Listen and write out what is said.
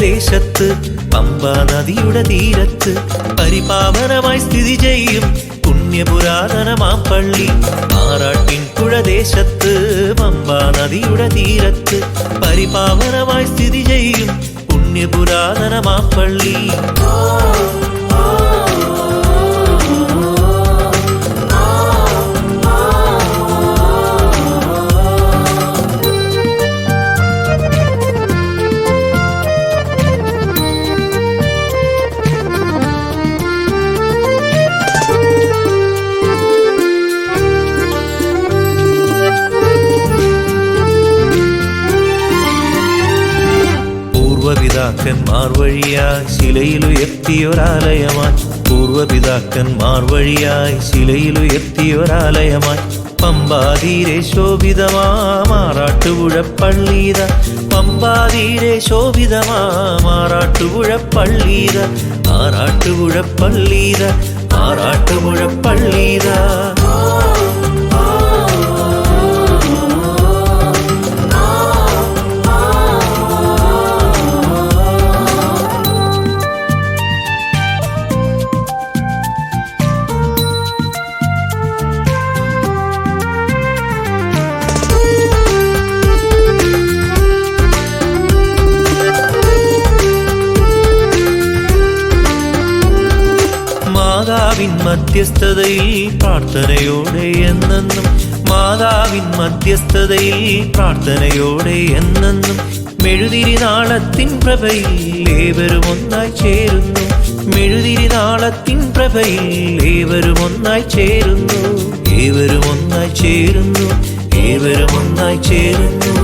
ദേശത്ത് പമ്പാ നദിയുടെ തീരത്ത് പരിപാവനമായി സ്ഥിതി ചെയ്യും പുണ്യപുരാതനമാം പള്ളി. ആറാട്ടിൻ പുഴ ദേശത്ത് പമ്പാ നദിയുടെ തീരത്ത് പരിപാവനമായി സ്ഥിതി ചെയ്യും പുണ്യപുരാതനമാം പള്ളി. പൂർവപിതാക്കന്മാർ വഴിയായി ശിലയിലുയർത്തിയൊരാലയമായി, പൂർവപിതാക്കന്മാർ വഴിയായി ശിലയിലുയർത്തിയൊരാലയമായി പമ്പാതീരെ ശോഭിതമാറാട്ടുപുഴ പള്ളീത, പമ്പാതീരെ ശോഭിതമാറാട്ടുപുഴ പള്ളീത, ആറാട്ടുപുഴ പള്ളീത, ആറാട്ടുപുഴ പള്ളീത. മാതാവിൻ മധ്യസ്ഥതയിൽ പ്രാർത്ഥനയോടെ എന്നെന്നും, മാതാവിൻ മധ്യസ്ഥതയിൽ പ്രാർത്ഥനയോടെ എന്നെന്നും മെഴുതിരിനാളത്തിൻ പ്രഭയിൽ ഏവരും ഒന്നായി ചേരുന്നു, മെഴുതിരിനാളത്തിൻ പ്രഭയിൽ ഏവരും ഒന്നായി ചേരുന്നു, ഏവരും ഒന്നായി ചേരുന്നു, ഏവരും ഒന്നായി ചേരുന്നു.